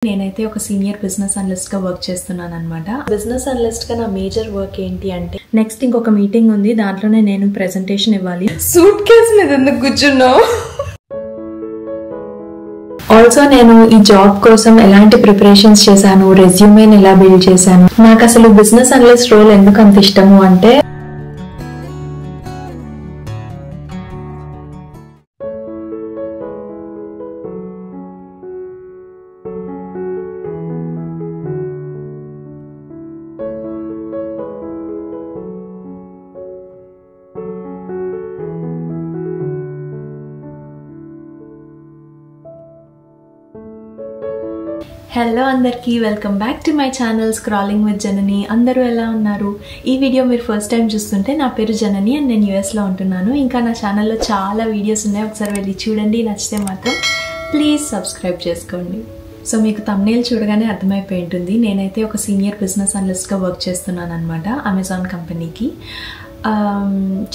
నేనైతే ఒక senior business analyst గా వర్క్ చేస్తున్నాను అన్నమాట. బిజినెస్ అనలిస్ట్ గా నా మేజర్ వర్క్ ఏంటి అంటే నెక్స్ట్ ఇంకొక మీటింగ్ ఉంది, దాంట్లోనే నేను ప్రెజెంటేషన్ ఇవ్వాలి. సూట్ కేస్ మీద ఎందుకు కూర్చున్నావు? ఆల్సో నేను ఈ జాబ్ కోసం ఎలాంటి ప్రిపరేషన్స్ చేశాను, రెజ్యూమేని ఎలా బిల్డ్ చేశాను, నాకు అసలు బిజినెస్ అనలిస్ట్ రోల్ ఎందుకు అంత ఇష్టము అంటే హలో అందరికీ, welcome back to my channel scrolling with Janani. అందరూ ఎలా ఉన్నారు? ఈ వీడియో మీరు ఫస్ట్ టైం చూస్తుంటే నా పేరు జనని అండ్ నేను యూఎస్లో ఉంటున్నాను. ఇంకా నా ఛానల్లో చాలా వీడియోస్ ఉన్నాయి, ఒకసారి వెళ్ళి చూడండి. నచ్చితే మాత్రం ప్లీజ్ సబ్స్క్రైబ్ చేసుకోండి. సో మీకు థంబ్నెయిల్ చూడగానే అర్థమైపోయి ఉంటుంది, నేనైతే ఒక సీనియర్ బిజినెస్ అనలిస్ట్గా వర్క్ చేస్తున్నాను అనమాట అమెజాన్ కంపెనీకి.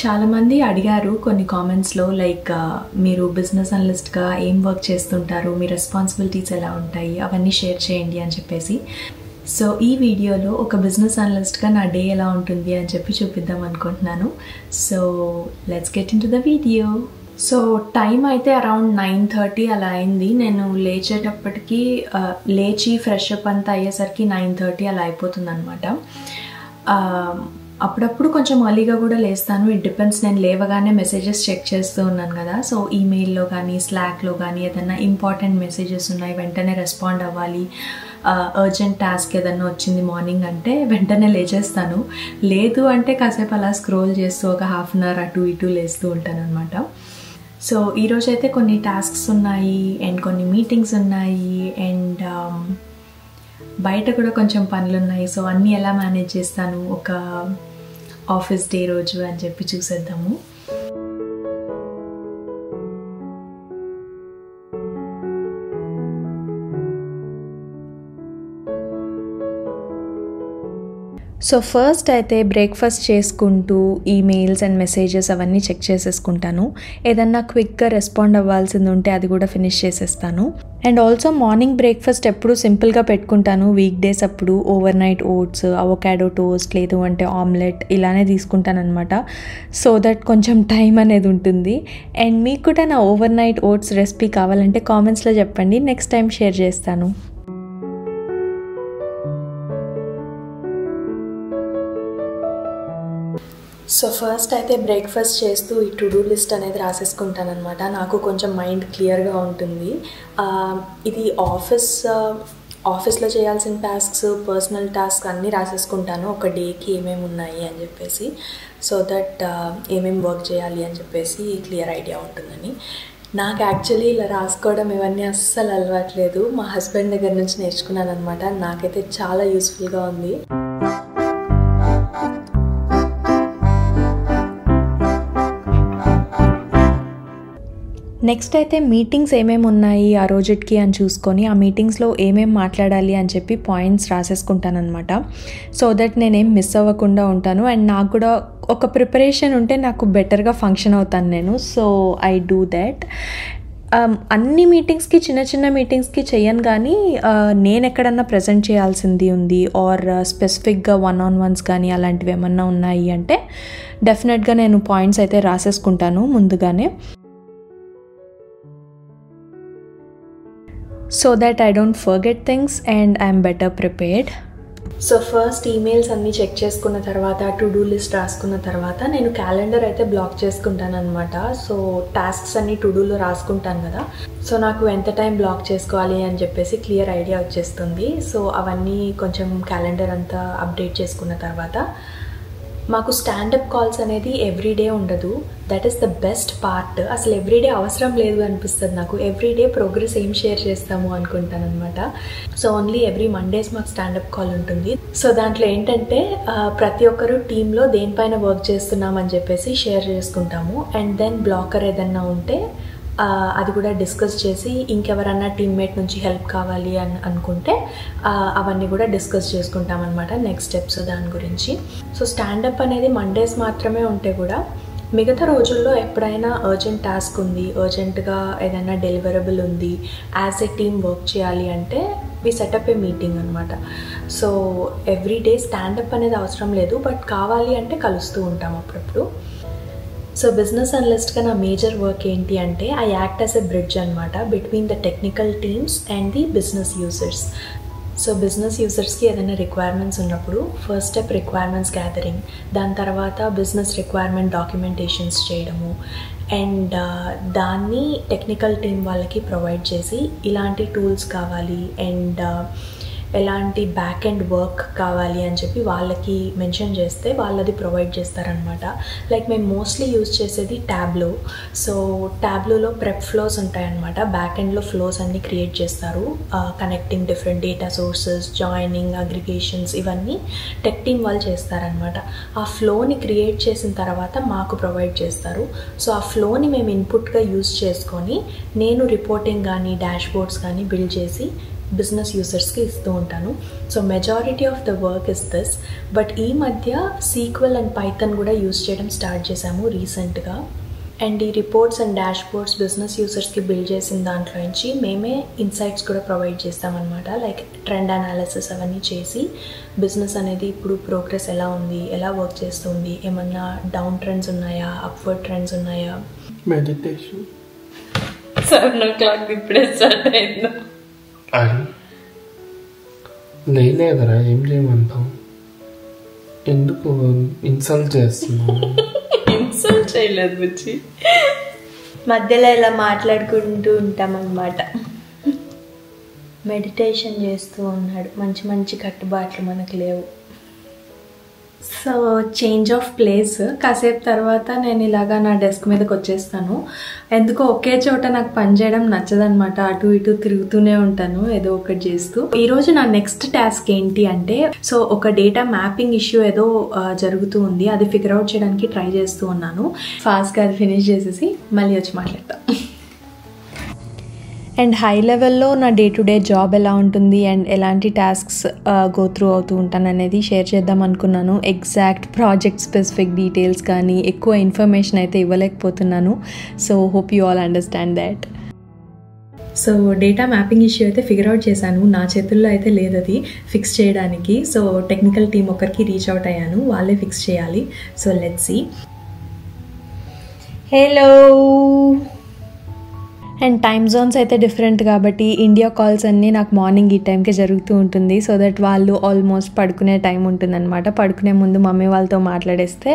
చాలామంది అడిగారు కొన్ని కామెంట్స్లో, లైక్ మీరు బిజినెస్ అనలిస్ట్గా ఏం వర్క్ చేస్తుంటారు, మీ రెస్పాన్సిబిలిటీస్ ఎలా ఉంటాయి, అవన్నీ షేర్ చేయండి అని చెప్పేసి. సో ఈ వీడియోలో ఒక బిజినెస్ అనలిస్ట్గా నా డే ఎలా ఉంటుంది అని చెప్పి చూపిద్దాం అనుకుంటున్నాను. So let's get in to the video. So time అయితే అరౌండ్ 9:30 అలా అయింది. నేను లేచేటప్పటికి లేచి ఫ్రెష్ అప్ అంతా అయ్యేసరికి 9:30 అలా అయిపోతుంది అనమాట. అప్పుడప్పుడు కొంచెం ఎర్లీగా కూడా లేస్తాను, ఇట్ డిపెండ్స్. నేను లేవగానే మెసేజెస్ చెక్ చేస్తూ ఉన్నాను కదా, సో ఈమెయిల్లో కానీ స్లాక్లో కానీ ఏదైనా ఇంపార్టెంట్ మెసేజెస్ ఉన్నాయి, వెంటనే రెస్పాండ్ అవ్వాలి, అర్జెంట్ టాస్క్ ఏదన్నా వచ్చింది మార్నింగ్ అంటే వెంటనే లేచేస్తాను. లేదు అంటే కాసేపు అలా స్క్రోల్ చేస్తూ ఒక హాఫ్ అన్ అవర్ అటు ఇటు లేస్తూ ఉంటాను అనమాట. సో ఈరోజైతే కొన్ని టాస్క్స్ ఉన్నాయి అండ్ కొన్ని మీటింగ్స్ ఉన్నాయి అండ్ బయట కూడా కొంచెం పనులు ఉన్నాయి. సో అన్నీ ఎలా మేనేజ్ చేస్తాను ఒక ఆఫీస్ డే రోజు అని చెప్పి చూసేద్దాము. సో ఫస్ట్ అయితే బ్రేక్ఫాస్ట్ చేసుకుంటూ ఈమెయిల్స్ అండ్ మెసేజెస్ అవన్నీ చెక్ చేసేసుకుంటాను. ఏదన్నా క్విక్గా రెస్పాండ్ అవ్వాల్సింది ఉంటే అది కూడా ఫినిష్ చేసేస్తాను. అండ్ ఆల్సో మార్నింగ్ బ్రేక్ఫాస్ట్ ఎప్పుడు సింపుల్గా పెట్టుకుంటాను. వీక్ డేస్ అప్పుడు overnight oats, avocado toast, లేదు అంటే ఆమ్లెట్ ఇలానే తీసుకుంటాను అనమాట. సో దట్ కొంచెం టైం అనేది ఉంటుంది. అండ్ మీకు కూడా నా ఓవర్ నైట్ ఓట్స్ రెసిపీ కావాలంటే కామెంట్స్లో చెప్పండి, నెక్స్ట్ టైం షేర్ చేస్తాను. సో ఫస్ట్ అయితే బ్రేక్ఫాస్ట్ చేస్తూ ఈ టు డూ లిస్ట్ అనేది రాసేసుకుంటాను అనమాట. నాకు కొంచెం మైండ్ క్లియర్గా ఉంటుంది. ఇది ఆఫీస్లో చేయాల్సిన టాస్క్స్, పర్సనల్ టాస్క్ అన్నీ రాసేసుకుంటాను, ఒక డేకి ఏమేమి ఉన్నాయి అని చెప్పేసి. సో దట్ ఏమేమి వర్క్ చేయాలి అని చెప్పేసి క్లియర్ ఐడియా ఉంటుందని. నాకు యాక్చువల్లీ ఇలా రాసుకోవడం ఇవన్నీ అస్సలు అలవాట్లేదు, మా హస్బెండ్ దగ్గర నుంచి నేర్చుకున్నాను అనమాట. నాకైతే చాలా యూస్ఫుల్గా ఉంది. నెక్స్ట్ అయితే మీటింగ్స్ ఏమేమి ఉన్నాయి ఆ రోజుకి అని చూసుకొని ఆ మీటింగ్స్లో ఏమేమి మాట్లాడాలి అని చెప్పి పాయింట్స్ రాసేసుకుంటాను అనమాట. సో దట్ నేనేం మిస్ అవ్వకుండా ఉంటాను అండ్ నాకు కూడా ఒక ప్రిపరేషన్ ఉంటే నాకు బెటర్గా ఫంక్షన్ అవుతాను నేను. So I do that. అన్ని మీటింగ్స్కి, చిన్న చిన్న మీటింగ్స్కి చెయ్యను, కానీ నేను ఎక్కడన్నా ప్రజెంట్ చేయాల్సింది ఉంది ఆర్ స్పెసిఫిక్గా 1-on-1s కానీ అలాంటివి ఏమన్నా ఉన్నాయి అంటే డెఫినెట్గా నేను పాయింట్స్ అయితే రాసేసుకుంటాను ముందుగానే. So that I don't forget things and I'm better prepared. So first emails అన్నీ చెక్ చేసుకున్న తర్వాత, టు డూ లిస్ట్ రాసుకున్న తర్వాత నేను క్యాలెండర్ అయితే బ్లాక్ చేసుకుంటాను అనమాట. సో టాస్క్స్ అన్నీ టు డూలో రాసుకుంటాను కదా, సో నాకు ఎంత టైం బ్లాక్ చేసుకోవాలి అని చెప్పేసి క్లియర్ ఐడియా వచ్చేస్తుంది. సో అవన్నీ కొంచెం క్యాలెండర్ అంతా అప్డేట్ చేసుకున్న తర్వాత మాకు స్టాండప్ కాల్స్ అనేది ఎవ్రీడే ఉండదు. That is the best part. అసలు ఎవ్రీడే అవసరం లేదు అనిపిస్తుంది నాకు. ఎవ్రీడే ప్రోగ్రెస్ ఏం షేర్ చేస్తాము అనుకుంటాను అనమాట. సో ఓన్లీ ఎవ్రీ మండేస్ మాకు స్టాండప్ కాల్ ఉంటుంది. సో దాంట్లో ఏంటంటే ప్రతి ఒక్కరు టీంలో దేనిపైన వర్క్ చేస్తున్నామని చెప్పేసి షేర్ చేసుకుంటాము. అండ్ దెన్ బ్లాకర్ ఏదన్నా ఉంటే అది కూడా డిస్కస్ చేసి, ఇంకెవరన్నా టీమ్మేట్ నుంచి హెల్ప్ కావాలి అని అనుకుంటే అవన్నీ కూడా డిస్కస్ చేసుకుంటాం అనమాట, నెక్స్ట్ స్టెప్స్ దాని గురించి. సో స్టాండప్ అనేది మండేస్ మాత్రమే ఉంటే కూడా మిగతా రోజుల్లో ఎప్పుడైనా అర్జెంట్ టాస్క్ ఉంది, అర్జెంటుగా ఏదైనా డెలివరబుల్ ఉంది, యాజ్ ఎ టీమ్ వర్క్ చేయాలి అంటే వి సెటప్ ఏ మీటింగ్ అనమాట. సో ఎవ్రీ డే స్టాండప్ అనేది అవసరం లేదు, బట్ కావాలి అంటే కలుస్తూ ఉంటాం అప్పుడప్పుడు. సో బిజినెస్ అనలిస్ట్గా నా మేజర్ వర్క్ ఏంటి అంటే I act as a bridge అనమాట between the technical teams and the business users. So business యూజర్స్కి ఏదైనా రిక్వైర్మెంట్స్ ఉన్నప్పుడు ఫస్ట్ స్టెప్ రిక్వైర్మెంట్స్ గ్యాదరింగ్, దాని తర్వాత బిజినెస్ రిక్వైర్మెంట్ డాక్యుమెంటేషన్స్ చేయడము, అండ్ దాన్ని టెక్నికల్ టీం వాళ్ళకి ప్రొవైడ్ చేసి ఇలాంటి టూల్స్ కావాలి అండ్ ఎలాంటి బ్యాక్ ఎండ్ వర్క్ కావాలి అని చెప్పి వాళ్ళకి మెన్షన్ చేస్తే వాళ్ళది ప్రొవైడ్ చేస్తారనమాట. లైక్ మేము మోస్ట్లీ యూజ్ చేసేది ట్యాబ్లో. సో ట్యాబ్లోలో ప్రెప్ ఫ్లోస్ ఉంటాయన్నమాట. బ్యాక్ ఎండ్లో ఫ్లోస్ అన్నీ క్రియేట్ చేస్తారు, connecting different data sources, joining, aggregations, ఇవన్నీ టెక్ టీమ్ వాళ్ళు చేస్తారనమాట. ఆ ఫ్లోని క్రియేట్ చేసిన తర్వాత మాకు ప్రొవైడ్ చేస్తారు. సో ఆ ఫ్లోని మేము ఇన్పుట్గా యూజ్ చేసుకొని నేను రిపోర్టింగ్ కానీ డాష్ బోర్డ్స్ కానీ బిల్డ్ చేసి బిజినెస్ యూజర్స్కి ఇస్తూ ఉంటాను. So majority of the work is this. But ఈ మధ్య సీక్వెల్ అండ్ పైథన్ కూడా యూజ్ చేయడం స్టార్ట్ చేశాము రీసెంట్గా. అండ్ ఈ reports and dashboards business యూజర్స్కి బిల్డ్ చేసిన దాంట్లో నుంచి మేమే ఇన్సైట్స్ కూడా ప్రొవైడ్ చేస్తామన్నమాట. లైక్ ట్రెండ్ అనాలిసిస్ అవన్నీ చేసి బిజినెస్ అనేది ఇప్పుడు ప్రోగ్రెస్ ఎలా ఉంది, ఎలా వర్క్ చేస్తుంది, ఏమన్నా డౌన్ ట్రెండ్స్ ఉన్నాయా, అప్వర్డ్ ట్రెండ్స్ ఉన్నాయా. మెడిటేషన్ 7 o'clock ఇప్పుడే స్టార్ట్ అయిందా? అది లేదరా, ఏం చేయమంటావు? ఎందుకు ఇన్సల్ట్ చేస్తున్నావు? ఇన్సల్ట్ చేయలేదు బుచ్చి, మధ్యలో ఇలా మాట్లాడుకుంటూ ఉంటాం అన్నమాట. మెడిటేషన్ చేస్తూ ఉన్నాడు. మంచి మంచి కట్టుబాట్లు మనకు లేవు. So change of place. కాసేపు తర్వాత నేను ఇలాగా నా డెస్క్ మీదకి వచ్చేస్తాను. ఎందుకో ఒకే చోట నాకు పని చేయడం నచ్చదనమాట. అటు ఇటు తిరుగుతూనే ఉంటాను ఏదో ఒకటి చేస్తూ. ఈరోజు నా నెక్స్ట్ టాస్క్ ఏంటి అంటే, సో ఒక డేటా మ్యాపింగ్ ఇష్యూ ఏదో జరుగుతూ ఉంది, అది ఫిగర్ అవుట్ చేయడానికి ట్రై చేస్తూ ఉన్నాను. ఫాస్ట్గా అది ఫినిష్ చేసేసి మళ్ళీ వచ్చి మాట్లాడతాను. అండ్ హై లెవెల్లో నా డే టు డే జాబ్ ఎలా ఉంటుంది అండ్ ఎలాంటి టాస్క్స్ గో త్రూ అవుతూ ఉంటాను అనేది షేర్ చేద్దాం అనుకున్నాను. ఎగ్జాక్ట్ ప్రాజెక్ట్ స్పెసిఫిక్ డీటెయిల్స్ కానీ ఎక్కువ ఇన్ఫర్మేషన్ అయితే ఇవ్వలేకపోతున్నాను. So hope you all understand that. So data mapping issue అయితే ఫిగర్ అవుట్ చేశాను. నా చేతుల్లో అయితే లేదు అది ఫిక్స్ చేయడానికి. సో టెక్నికల్ టీమ్ ఒకరికి రీచ్ అవుట్ అయ్యాను, వాళ్ళే ఫిక్స్ చేయాలి. So let's see. Hello. And time zones అయితే డిఫరెంట్ కాబట్టి ఇండియా కాల్స్ అన్నీ నాకు మార్నింగ్ ఈ టైంకే జరుగుతూ ఉంటుంది. సో దట్ వాళ్ళు ఆల్మోస్ట్ పడుకునే టైం ఉంటుందన్నమాట. పడుకునే ముందు మమ్మీ వాళ్ళతో మాట్లాడేస్తే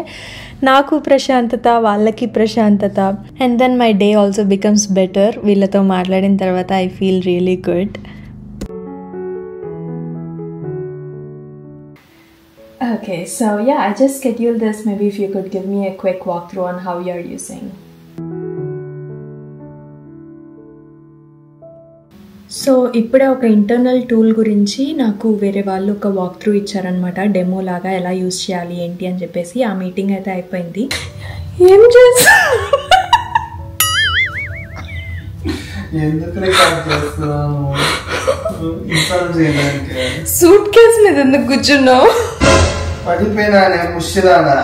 నాకు ప్రశాంతత, వాళ్ళకి ప్రశాంతత. And then my day also becomes better. వీళ్ళతో మాట్లాడిన తర్వాత I feel really good. Okay, so yeah, I just scheduled this. Maybe if you could give me a quick walkthrough on how you're using. So ఇప్పుడే ఒక internal tool గురించి నాకు వేరే వాళ్ళు ఒక వాక్ త్రూ ఇచ్చారనమాట, డెమో లాగా ఎలా యూజ్ చేయాలి ఏంటి అని చెప్పేసి. ఆ మీటింగ్ అయితే అయిపోయింది. ఏం చేస్తా సూట్ కేస్ మీద ఎందుకు కూర్చున్నావు? పడిపోయినా ముష్టిదానా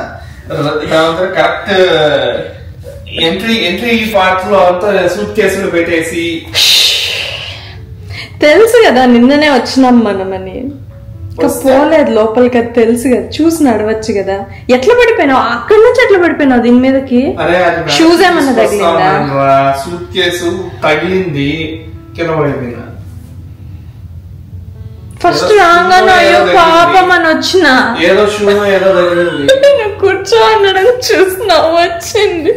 కరెక్ట్ ఎంట్రీ పార్ట్ లో అంతా సూట్ కేసులు పెట్టేసి. తెలుసు కదా నిన్ననే వచ్చినాం మనమని. పోలేదు లోపలికి, అది తెలుసు కదా, చూసి నడవచ్చు కదా. ఎట్లా పడిపోయినావు? అక్కడి నుంచి ఎట్లా పడిపోయినావు దీని మీదకి? షూస్ ఏమన్నా తగిలిందా? సూట్ కేసు తగిలింది, కింద పడిపోయినా. ఫస్ట్ రాగానే అయ్యో పాపం అని వచ్చిన ఏదో షూ ఏదో తగిలింది. కూర్చో అనడం చూసినావు వచ్చింది.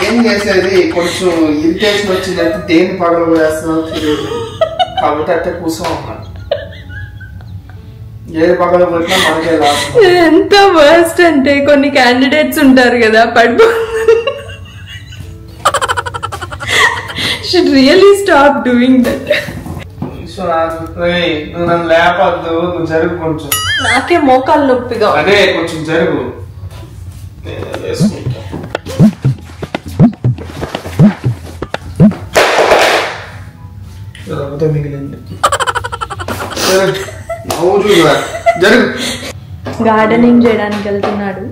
ఏం చేసేది, కొంచెం ఇరిటేషన్ వచ్చిందంటే దేని పగలు వేస్తున్నావు తెలియదు కాబట్టి అట్టే కూర్చోమన్నా. ఏది పగలు కొట్టినా మనకే లాస్ట్. ఎంత వర్స్ట్ అంటే కొన్ని క్యాండిడేట్స్ ఉంటారు కదా, పడిపో should really stop doing that. నువ్వు నన్ను లేపద్దు, నువ్వు జరుగు కొంచెం. నాకే మోకాలు నొప్పిగా. అదే కొంచెం జరుగు. మిగిలింది జరుగు. గార్డెనింగ్ చేయడానికి వెళ్తున్నాడు,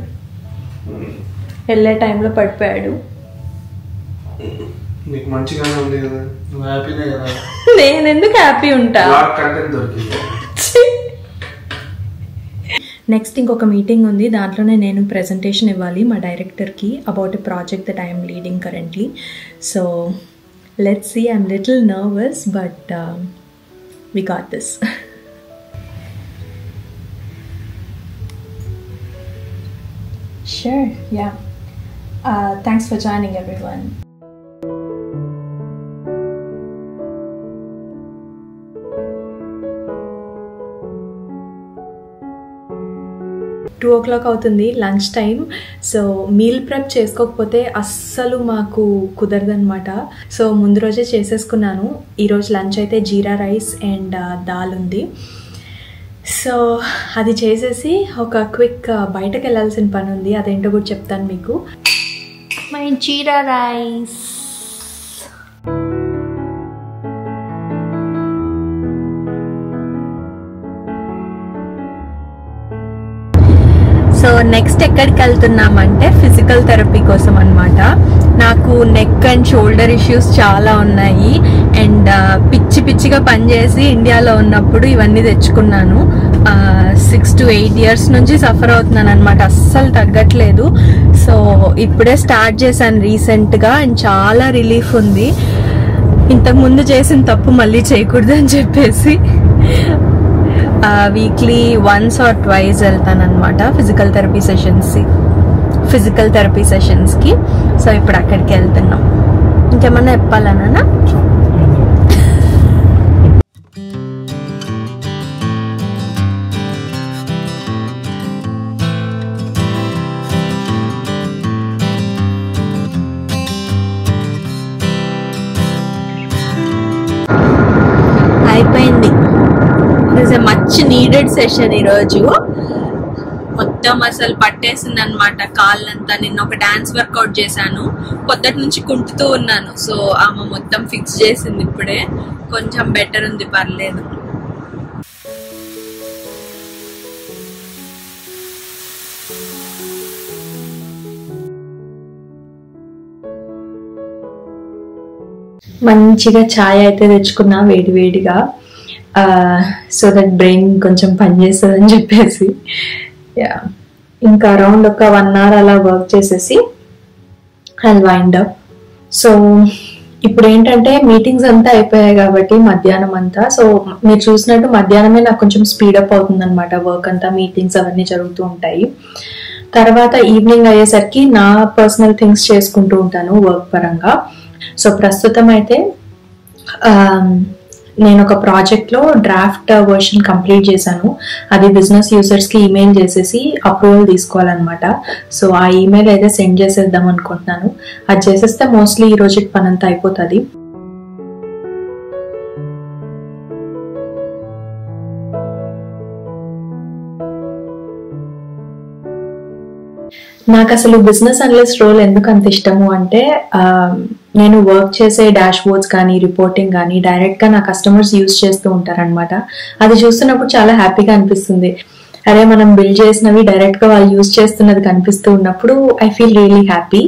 వెళ్ళే టైంలో పడిపోయాడు. నీకు మంచిగానే ఉంది కదా, నువ్వు హ్యాపీనే కదా. నేను ఎందుకు హ్యాపీ ఉంటా? నెక్స్ట్ ఇంకొక మీటింగ్ ఉంది, దాంట్లోనే నేను ప్రెజెంటేషన్ ఇవ్వాలి మా డైరెక్టర్కి about a project that I'm leading currently. So let's see, I'm little nervous but we got this. Sure, yeah. Thanks for joining, everyone. 2 o'clock అవుతుంది, lunch time. So meal prep చేసుకోకపోతే అస్సలు మాకు కుదరదనమాట. సో ముందు రోజే చేసేసుకున్నాను. ఈరోజు లంచ్ అయితే జీరా rice and dal ఉంది. సో అది చేసేసి ఒక క్విక్ బయటకు వెళ్ళాల్సిన పని ఉంది, అదేంటో కూడా చెప్తాను మీకు. My jeera rice. So next ఎక్కడికి వెళ్తున్నామంటే ఫిజికల్ థెరపీ కోసం అనమాట. నాకు నెక్ అండ్ షోల్డర్ ఇష్యూస్ చాలా ఉన్నాయి అండ్ పిచ్చిగా పనిచేసి ఇండియాలో ఉన్నప్పుడు ఇవన్నీ తెచ్చుకున్నాను. 6 to 8 years నుంచి సఫర్ అవుతున్నాను అనమాట, అస్సలు తగ్గట్లేదు. సో ఇప్పుడే స్టార్ట్ చేశాను రీసెంట్గా అండ్ చాలా రిలీఫ్ ఉంది. ఇంతకుముందు చేసిన తప్పు మళ్ళీ చేయకూడదు అని చెప్పేసి వీక్లీ 1 or 2 వెళ్తాను అనమాట ఫిజికల్ థెరపీ సెషన్స్కి. సో ఇప్పుడు అక్కడికి వెళ్తున్నాం. ఇంకేమన్నా చెప్పాలన్నా? అయిపోయింది. It's a much needed session. ఈరోజు మొత్తం అసలు పట్టేసింది అనమాట కాళ్ళంతా. నిన్న ఒక డాన్స్ వర్కౌట్ చేశాను, పొద్దుటి నుంచి కుంటుతూ ఉన్నాను. సో ఆమె మొత్తం ఫిక్స్ చేసింది, ఇప్పుడే కొంచెం బెటర్ ఉంది, పర్లేదు. మంచిగా ఛాయ్ అయితే తెచ్చుకున్నా వేడివేడిగా, సో దట్ బ్రెయిన్ కొంచెం పనిచేస్తుంది అని చెప్పేసి. ఇంకా అరౌండ్ ఒక 1 hour అలా వర్క్ చేసేసి ఐల్ వైండ్ అప్. సో ఇప్పుడు ఏంటంటే మీటింగ్స్ అంతా అయిపోయాయి కాబట్టి మధ్యాహ్నం అంతా, సో మీరు చూసినట్టు మధ్యాహ్నమే నాకు కొంచెం స్పీడప్ అవుతుంది అనమాట వర్క్ అంతా. మీటింగ్స్ అవన్నీ జరుగుతూ ఉంటాయి. తర్వాత ఈవినింగ్ అయ్యేసరికి నా పర్సనల్ థింగ్స్ చేసుకుంటూ ఉంటాను వర్క్ పరంగా. సో ప్రస్తుతం అయితే నేను ఒక ప్రాజెక్ట్లో డ్రాఫ్ట్ వర్షన్ కంప్లీట్ చేశాను. అది బిజినెస్ యూజర్స్కి ఈమెయిల్ చేసేసి అప్రూవల్ తీసుకోవాలన్నమాట. సో ఆ ఈమెయిల్ అయితే సెండ్ చేసేద్దాం అనుకుంటున్నాను. అది చేసేస్తే మోస్ట్లీ ఈ రోజు పని అంతా అయిపోతుంది. నాకు అసలు బిజినెస్ అనలిస్ట్ రోల్ ఎందుకు అంత ఇష్టము అంటే, నేను వర్క్ చేసే డాష్ బోర్డ్స్ కానీ రిపోర్టింగ్ కానీ డైరెక్ట్గా నా కస్టమర్స్ యూజ్ చేస్తూ ఉంటారనమాట. అది చూస్తున్నప్పుడు చాలా హ్యాపీగా అనిపిస్తుంది. అరే మనం బిల్డ్ చేసినవి డైరెక్ట్గా వాళ్ళు యూజ్ చేస్తున్నది కనిపిస్తూ ఉన్నప్పుడు I feel really happy.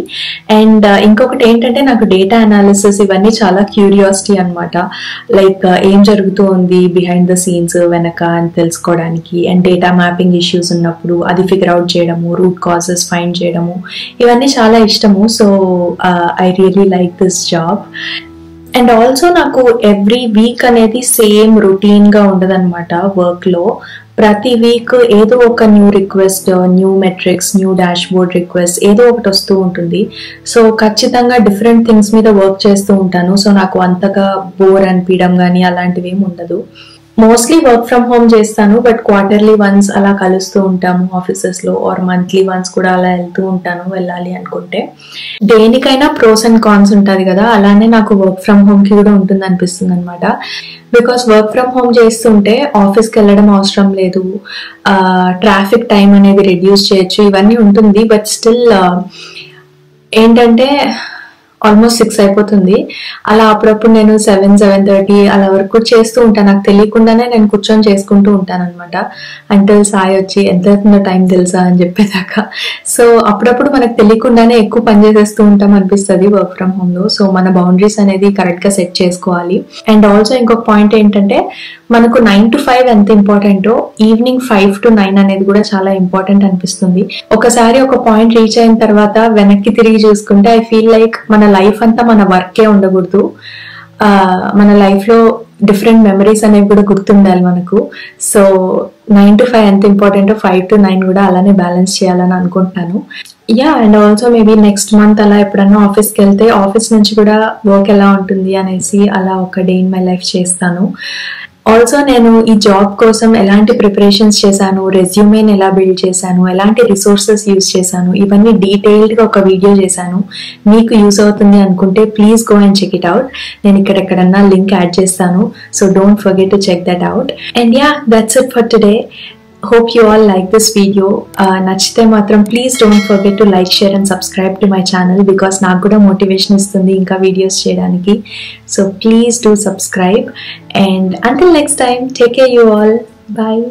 And ఇంకొకటి ఏంటంటే నాకు డేటా అనాలిసిస్ ఇవన్నీ చాలా క్యూరియాసిటీ అనమాట. లైక్ ఏం జరుగుతూ ఉంది బిహైండ్ ద సీన్స్ వెనక అని తెలుసుకోవడానికి, అండ్ డేటా మ్యాపింగ్ ఇష్యూస్ ఉన్నప్పుడు అది ఫిగర్ అవుట్ చేయడము, రూట్ కాజెస్ ఫైండ్ చేయడము, ఇవన్నీ చాలా ఇష్టము. So I really like this job. And also నాకు ఎవ్రీ వీక్ అనేది సేమ్ రొటీన్గా ఉండదన్నమాట వర్క్లో. ప్రతి వీక్ ఏదో ఒక new request, new metrics, new dashboard request ఏదో ఒకటి వస్తూ ఉంటుంది. సో ఖచ్చితంగా డిఫరెంట్ థింగ్స్ మీద వర్క్ చేస్తూ ఉంటాను. సో నాకు అంతగా బోర్ అనిపించడం కానీ అలాంటివి ఏమి ఉండదు. మోస్ట్లీ వర్క్ ఫ్రమ్ హోమ్ చేస్తాను, బట్ క్వార్టర్లీ వన్స్ అలా కలుస్తూ ఉంటాము ఆఫీసెస్లో, ఆర్ మంత్లీ వన్స్ కూడా అలా వెళ్తూ ఉంటాను వెళ్ళాలి అనుకుంటే. దేనికైనా ప్రోస్ అండ్ కాన్స్ ఉంటుంది కదా, అలానే నాకు వర్క్ ఫ్రమ్ హోమ్కి కూడా ఉంటుంది అనిపిస్తుంది అనమాట. బికాస్ వర్క్ ఫ్రమ్ హోమ్ చేస్తుంటే ఆఫీస్కి వెళ్ళడం అవసరం లేదు, ట్రాఫిక్ టైం అనేది రెడ్యూస్ చేయొచ్చు, ఇవన్నీ ఉంటుంది. బట్ స్టిల్ ఏంటంటే ఆల్మోస్ట్ 6 అయిపోతుంది. అలా అప్పుడప్పుడు నేను 7:30 అలా వరకు చేస్తూ ఉంటాను. నాకు తెలియకుండానే నేను కూర్చొని చేసుకుంటూ ఉంటాను అనమాట. అంటే సాయి వచ్చి ఎంత అవుతుందో టైం తెలుసా అని చెప్పేదాకా. సో అప్పుడప్పుడు మనకు తెలియకుండానే ఎక్కువ పని చేసేస్తూ ఉంటాం అనిపిస్తుంది వర్క్ ఫ్రమ్ హోమ్ లో. సో మన బౌండరీస్ అనేది కరెక్ట్ గా సెట్ చేసుకోవాలి. అండ్ ఆల్సో ఇంకొక పాయింట్ ఏంటంటే మనకు 9 to 5 ఎంత ఇంపార్టెంటో ఈవినింగ్ 5 to 9 అనేది కూడా చాలా ఇంపార్టెంట్ అనిపిస్తుంది. ఒకసారి ఒక పాయింట్ రీచ్ అయిన తర్వాత వెనక్కి తిరిగి చూసుకుంటే ఐ ఫీల్ లైక్ మన లైఫ్ అంతా మన వర్కే ఉండకూడదు. మన లైఫ్ లో డిఫరెంట్ మెమరీస్ అనేవి కూడా గుర్తుండాలి మనకు. సో 9 to 5 ఎంత ఇంపార్టెంటో 5 to 9 కూడా అలానే బ్యాలెన్స్ చేయాలని అనుకుంటున్నాను. And also maybe next month అలా ఎప్పుడన్నా ఆఫీస్కి వెళ్తే ఆఫీస్ నుంచి కూడా వర్క్ ఎలా ఉంటుంది అనేసి అలా ఒక డే ఇన్ మై లైఫ్ చేస్తాను. ఆల్సో నేను ఈ జాబ్ కోసం ఎలాంటి ప్రిపరేషన్స్ చేశాను, రెజ్యూమేని ఎలా బిల్డ్ చేశాను, ఎలాంటి రిసోర్సెస్ యూజ్ చేశాను, ఇవన్నీ డీటెయిల్డ్గా ఒక వీడియో చేశాను. మీకు యూజ్ అవుతుంది అనుకుంటే please go and check it out. నేను ఇక్కడెక్కడన్నా లింక్ యాడ్ చేస్తాను. So don't forget to check that out. And that's it for today. Hope you all like this video. Nachite matram please don't forget to like, share and subscribe to my channel because నాకు కూడా motivation ఇస్తుంది ఇంకా videos చేయడానికి. So please do subscribe and until next time, take care you all. Bye.